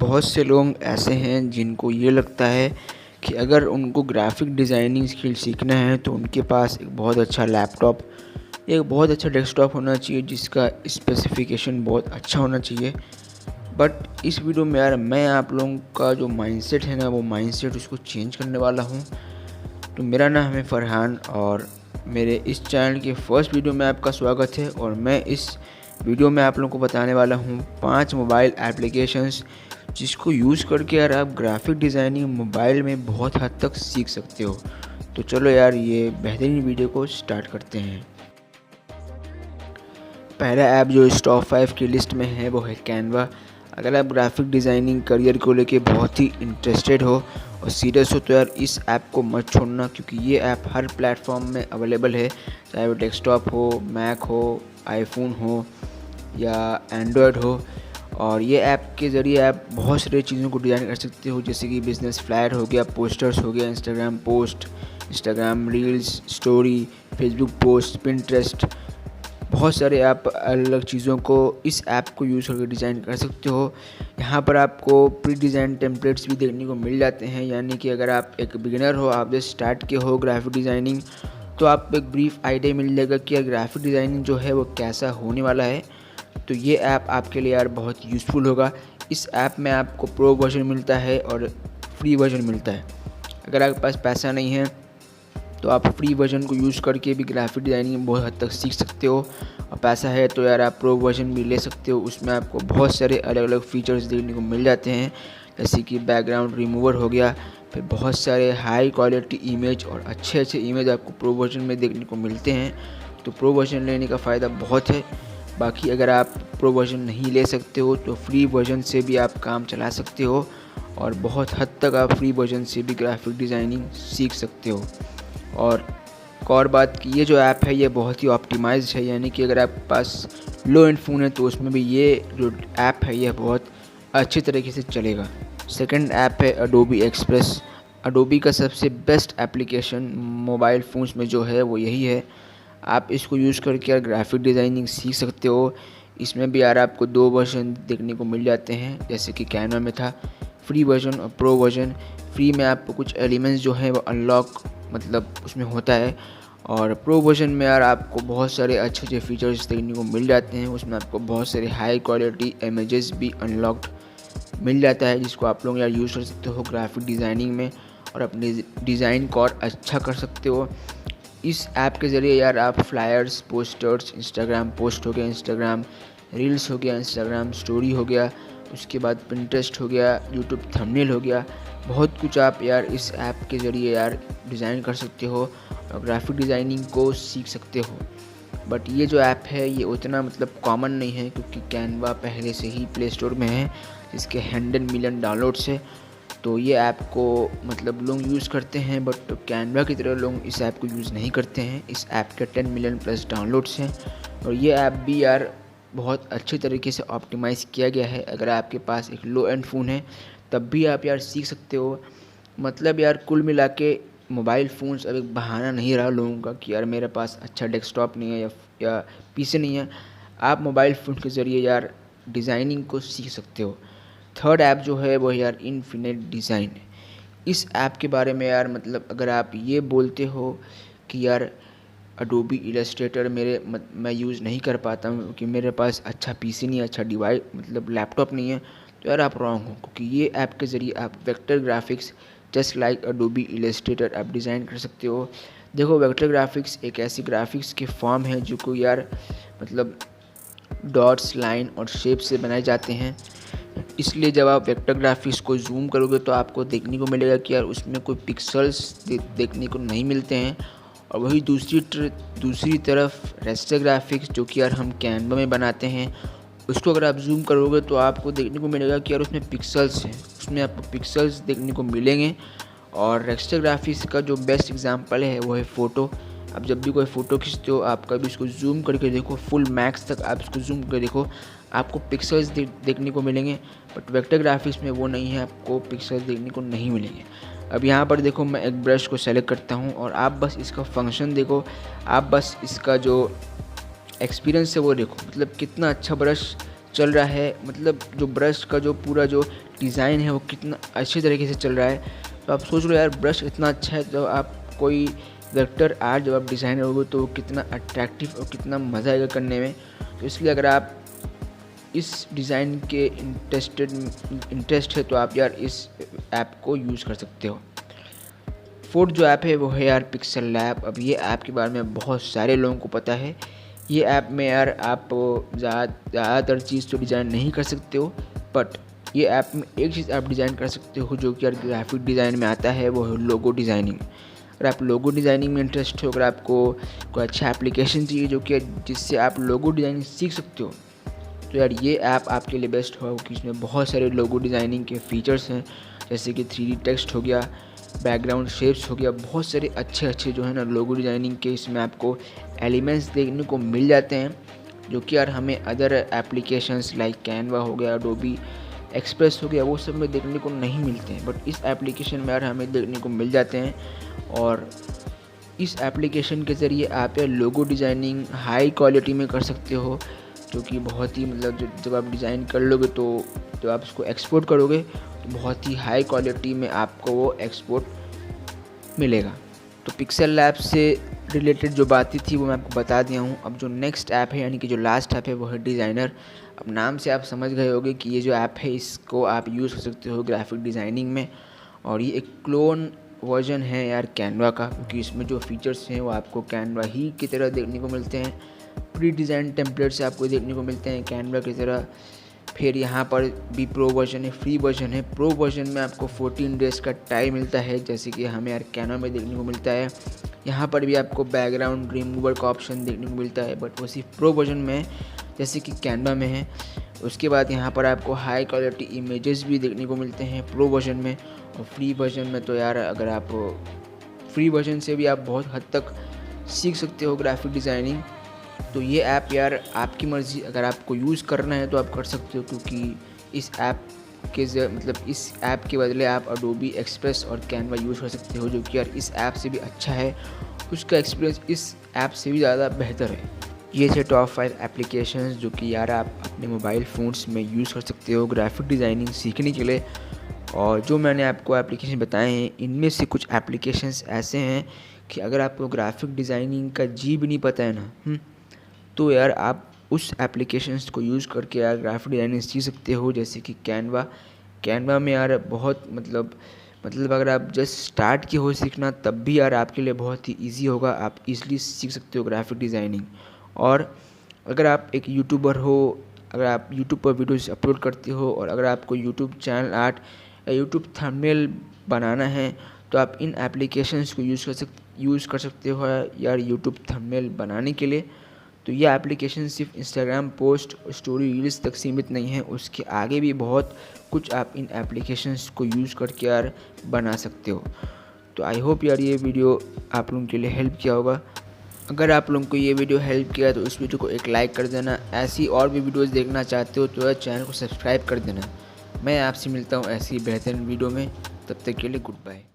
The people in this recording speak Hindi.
बहुत से लोग ऐसे हैं जिनको ये लगता है कि अगर उनको ग्राफिक डिज़ाइनिंग स्किल सीखना है तो उनके पास एक बहुत अच्छा लैपटॉप, एक बहुत अच्छा डेस्कटॉप होना चाहिए जिसका स्पेसिफिकेशन बहुत अच्छा होना चाहिए। बट इस वीडियो में यार मैं आप लोगों का जो माइंडसेट है ना, वो माइंडसेट उसको चेंज करने वाला हूँ। तो मेरा नाम है फरहान और मेरे इस चैनल के फर्स्ट वीडियो में आपका स्वागत है। और मैं इस वीडियो में आप लोगों को बताने वाला हूँ 5 मोबाइल एप्लीकेशंस जिसको यूज़ करके यार आप ग्राफिक डिज़ाइनिंग मोबाइल में बहुत हद तक सीख सकते हो। तो चलो यार ये बेहतरीन वीडियो को स्टार्ट करते हैं। पहला ऐप जो इस टॉप 5 की लिस्ट में है वो है कैनवा। अगर आप ग्राफिक डिज़ाइनिंग करियर को लेके बहुत ही इंटरेस्टेड हो और सीरियस हो तो यार इस ऐप को मत छोड़ना, क्योंकि ये ऐप हर प्लेटफॉर्म में अवेलेबल है, चाहे वो डेस्कटॉप हो, मैक हो, आईफोन हो या एंड्रॉयड हो। और ये ऐप के ज़रिए आप बहुत सारी चीज़ों को डिज़ाइन कर सकते हो, जैसे कि बिजनेस फ्लैयर हो गया, पोस्टर्स हो गया, Instagram post, Instagram reels, story, Facebook post, Pinterest, बहुत सारे आप अलग चीज़ों को इस ऐप को यूज़ करके डिज़ाइन कर सकते हो। यहाँ पर आपको प्री डिज़ाइन टेम्पलेट्स भी देखने को मिल जाते हैं, यानी कि अगर आप एक बिगिनर हो, आप जस्ट स्टार्ट किए हो ग्राफिक डिज़ाइनिंग, तो आपको एक ब्रीफ आइडिया मिल जाएगा कि यार ग्राफिक डिज़ाइनिंग जो है वो कैसा होने वाला है। तो ये ऐप आपके लिए यार बहुत यूज़फुल होगा। इस ऐप में आपको प्रो वर्जन मिलता है और फ्री वर्जन मिलता है। अगर आपके पास पैसा नहीं है तो आप फ्री वर्जन को यूज़ करके भी ग्राफिक डिज़ाइनिंग बहुत हद तक सीख सकते हो, और पैसा है तो यार आप प्रो वर्जन भी ले सकते हो। उसमें आपको बहुत सारे अलग अलग फीचर्स देखने को मिल जाते हैं, जैसे कि बैकग्राउंड रिमूवर हो गया, फिर बहुत सारे हाई क्वालिटी इमेज और अच्छे इमेज आपको प्रो वर्जन में देखने को मिलते हैं। तो प्रो वर्जन लेने का फ़ायदा बहुत है। बाकी अगर आप प्रो वर्जन नहीं ले सकते हो तो फ्री वर्जन से भी आप काम चला सकते हो, और बहुत हद तक आप फ्री वर्जन से भी ग्राफिक डिज़ाइनिंग सीख सकते हो। और एक और बात कि ये जो ऐप है ये बहुत ही ऑप्टिमाइज्ड है, यानी कि अगर आपके पास लो एंड फ़ोन है तो उसमें भी ये जो ऐप है ये बहुत अच्छे तरीके से चलेगा। सेकंड ऐप है अडोबी एक्सप्रेस। अडोबी का सबसे बेस्ट एप्लीकेशन मोबाइल फ़ोन्स में जो है वो यही है। आप इसको यूज़ करके यार ग्राफिक डिज़ाइनिंग सीख सकते हो। इसमें भी यार आपको 2 वर्जन देखने को मिल जाते हैं, जैसे कि कैनवा में था फ्री वर्जन और प्रो वर्जन। फ्री में आपको कुछ एलिमेंट्स जो हैं वो अनलॉक मतलब उसमें होता है, और प्रो वर्जन में यार आपको बहुत सारे अच्छे फीचर्स देखने को मिल जाते हैं। उसमें आपको बहुत सारे हाई क्वालिटी इमेजेस भी अनलॉक्ड मिल जाता है, जिसको आप लोग यार यूज़ कर सकते हो ग्राफिक डिज़ाइनिंग में, और अपने डिज़ाइन को और अच्छा कर सकते हो। इस ऐप के ज़रिए यार आप फ्लायर्स, पोस्टर्स, इंस्टाग्राम पोस्ट हो गया, इंस्टाग्राम रील्स हो गया, इंस्टाग्राम स्टोरी हो गया, उसके बाद पिंटरेस्ट हो गया, यूट्यूब थंबनेल हो गया, बहुत कुछ आप यार इस ऐप के ज़रिए यार डिज़ाइन कर सकते हो और ग्राफिक डिज़ाइनिंग को सीख सकते हो। बट ये जो ऐप है ये उतना मतलब कॉमन नहीं है, क्योंकि कैनवा पहले से ही प्ले स्टोर में है, जिसके 100 मिलियन डाउनलोड्स है। तो ये ऐप को मतलब लोग यूज़ करते हैं, बट कैनवा की तरह लोग इस ऐप को यूज़ नहीं करते हैं। इस ऐप के 10 मिलियन प्लस डाउनलोड्स हैं, और ये ऐप भी यार बहुत अच्छे तरीके से ऑप्टिमाइज़ किया गया है। अगर आपके पास एक लो एंड फ़ोन है तब भी आप यार सीख सकते हो। मतलब यार कुल मिला के मोबाइल फ़ोन्स अब एक बहाना नहीं रहा लोगों का कि यार मेरे पास अच्छा डेस्कटॉप नहीं है या पीसी नहीं है। आप मोबाइल फ़ोन के ज़रिए यार डिज़ाइनिंग को सीख सकते हो। थर्ड ऐप जो है वो यार इनफिनिट डिज़ाइन है। इस ऐप के बारे में यार मतलब अगर आप ये बोलते हो कि यार अडोबी इलस्ट्रेटर मैं यूज़ नहीं कर पाता हूँ क्योंकि मेरे पास अच्छा पीसी नहीं है, अच्छा डिवाइस मतलब लैपटॉप नहीं है, तो यार आप रॉन्ग हो, क्योंकि ये ऐप के ज़रिए आप vector graphics just like Adobe Illustrator आप डिज़ाइन कर सकते हो। देखो, वेक्टर ग्राफिक्स एक ऐसी ग्राफिक्स की फॉर्म है जो को यार मतलब डॉट्स, लाइन और शेप से बनाए जाते हैं। इसलिए जब आप वेक्टर ग्राफिक्स को जूम करोगे तो आपको देखने को मिलेगा कि यार उसमें कोई पिक्सल्स देखने को नहीं मिलते हैं। और वही दूसरी तरफ रेस्टर ग्राफिक्स जो कि यार हम कैनवा में बनाते हैं, उसको अगर आप जूम करोगे तो आपको देखने को मिलेगा कि यार उसमें पिक्सल्स हैं, उसमें आपको पिक्सल्स देखने को मिलेंगे। और रेस्टर ग्राफिक्स का जो बेस्ट एग्जांपल है वो है फ़ोटो। आप जब भी कोई फ़ोटो खींचते हो आप कभी इसको जूम करके देखो, फुल मैक्स तक आप इसको जूम करके देखो, आपको पिक्सल्स देखने को मिलेंगे। बट वेक्टर ग्राफिक्स में वो नहीं है, आपको पिक्सल्स देखने को नहीं मिलेंगे। अब यहाँ पर देखो, मैं एक ब्रश को सेलेक्ट करता हूँ और आप बस इसका फंक्शन देखो, आप बस इसका जो एक्सपीरियंस है वो देखो, मतलब कितना अच्छा ब्रश चल रहा है, मतलब जो ब्रश का जो पूरा जो डिज़ाइन है वो कितना अच्छे तरीके से चल रहा है। तो आप सोच लो यार, ब्रश इतना अच्छा है, तो आप कोई वेक्टर आर्ट जब आप डिज़ाइनर होगे तो कितना अट्रैक्टिव और कितना मज़ा आएगा करने में। तो इसलिए अगर आप इस डिज़ाइन के इंटरेस्ट है तो आप यार इस ऐप को यूज़ कर सकते हो। फोर्थ जो ऐप है वो है यार पिक्सेल लैब। अब ये ऐप के बारे में बहुत सारे लोगों को पता है। ये ऐप में यार आप ज़्यादातर चीज़ तो डिज़ाइन नहीं कर सकते हो, बट ये ऐप में एक चीज़ आप डिज़ाइन कर सकते हो जो कि यार ग्राफिक डिज़ाइन में आता है, वो है लोगो डिज़ाइनिंग। अगर आप लोगो डिज़ाइनिंग में इंटरेस्ट हो, अगर आपको कोई अच्छा एप्लीकेशन चाहिए जो कि जिससे आप लोगो डिज़ाइनिंग सीख सकते हो, तो यार ये ऐप आपके लिए बेस्ट होगा, क्योंकि इसमें बहुत सारे लोगो डिज़ाइनिंग के फीचर्स हैं, जैसे कि 3D टेक्स्ट हो गया, बैकग्राउंड शेप्स हो गया, बहुत सारे अच्छे जो है ना लोगो डिज़ाइनिंग के इसमें आपको एलिमेंट्स देखने को मिल जाते हैं, जो कि यार हमें अदर एप्लीकेशंस लाइक कैनवा हो गया, एडोबी एक्सप्रेस हो गया, वो सब में देखने को नहीं मिलते हैं, बट इस एप्लीकेशन में यार हमें देखने को मिल जाते हैं। और इस एप्लीकेशन के ज़रिए आप यार लोगो डिज़ाइनिंग हाई क्वालिटी में कर सकते हो, जो कि बहुत ही मतलब जब आप डिज़ाइन कर लोगे तो जब आप उसको एक्सपोर्ट करोगे तो बहुत ही हाई क्वालिटी में आपको वो एक्सपोर्ट मिलेगा। तो पिक्सेल लैब से रिलेटेड जो बातें थी वो मैं आपको बता दिया हूँ। अब जो नेक्स्ट ऐप है, यानी कि जो लास्ट ऐप है, वो है डिज़ाइनर। अब नाम से आप समझ गए होंगे कि ये जो ऐप है इसको आप यूज़ कर सकते हो ग्राफिक डिज़ाइनिंग में, और ये एक क्लोन वर्जन है यार कैनवा का, क्योंकि इसमें जो फीचर्स हैं वो आपको कैनवा ही की तरह देखने को मिलते हैं। प्री डिज़ाइन टेम्पलेट से आपको देखने को मिलते हैं कैनवा की तरह। फिर यहाँ पर भी प्रो वर्जन है, फ्री वर्जन है। प्रो वर्जन में आपको 14 डेज़ का टाइम मिलता है, जैसे कि हमें यार कैनवा में देखने को मिलता है। यहाँ पर भी आपको बैकग्राउंड रिमूवर का ऑप्शन देखने को मिलता है, बट वो सिर्फ प्रो वर्जन में है, जैसे कि कैनवा में है। उसके बाद यहाँ पर आपको हाई क्वालिटी इमेजेस भी देखने को मिलते हैं प्रो वर्जन में। और फ्री वर्जन में तो यार अगर आप फ्री वर्जन से भी आप बहुत हद तक सीख सकते हो ग्राफिक डिज़ाइनिंग। तो ये ऐप यार आपकी मर्ज़ी, अगर आपको यूज़ करना है तो आप कर सकते हो, क्योंकि इस ऐप इस ऐप के बदले आप एडोबी एक्सप्रेस और कैनवा यूज़ कर सकते हो, जो कि यार इस ऐप से भी अच्छा है। उसका एक्सपीरियंस इस ऐप से भी ज़्यादा बेहतर है। ये थे टॉप 5 एप्लीकेशंस जो कि यार आप अपने मोबाइल फ़ोन्स में यूज़ कर सकते हो ग्राफिक डिज़ाइनिंग सीखने के लिए। और जो मैंने आपको एप्लीकेशन बताए हैं, इनमें से कुछ एप्लीकेशंस ऐसे हैं कि अगर आपको ग्राफिक डिज़ाइनिंग का जी भी नहीं पता है ना, तो यार आप उस एप्लीकेशंस को यूज़ करके यार ग्राफिक डिज़ाइनिंग सीख सकते हो। जैसे कि कैनवा में यार बहुत मतलब अगर आप जस्ट स्टार्ट किए हो सीखना, तब भी यार आपके लिए बहुत ही ईजी होगा, आप ईज़िली सीख सकते हो ग्राफिक डिज़ाइनिंग। और अगर आप एक यूट्यूबर हो, अगर आप यूट्यूब पर वीडियोस अपलोड करते हो, और अगर आपको यूट्यूब चैनल आर्ट या यूट्यूब थंबनेल बनाना है, तो आप इन एप्लीकेशंस को यूज़ कर सकते हो यार यूट्यूब थंबनेल बनाने के लिए। तो ये एप्लीकेशन सिर्फ इंस्टाग्राम पोस्ट और स्टोरी रील्स तक सीमित नहीं है, उसके आगे भी बहुत कुछ आप इन एप्लीकेशंस को यूज़ करके यार बना सकते हो। तो आई होप यार ये वीडियो आप लोगों के लिए हेल्प किया होगा। अगर आप लोगों को ये वीडियो हेल्प किया तो इस वीडियो को एक लाइक कर देना। ऐसी और भी वीडियोज़ देखना चाहते हो तो यार चैनल को सब्सक्राइब कर देना। मैं आपसे मिलता हूँ ऐसी बेहतरीन वीडियो में, तब तक के लिए गुड बाय।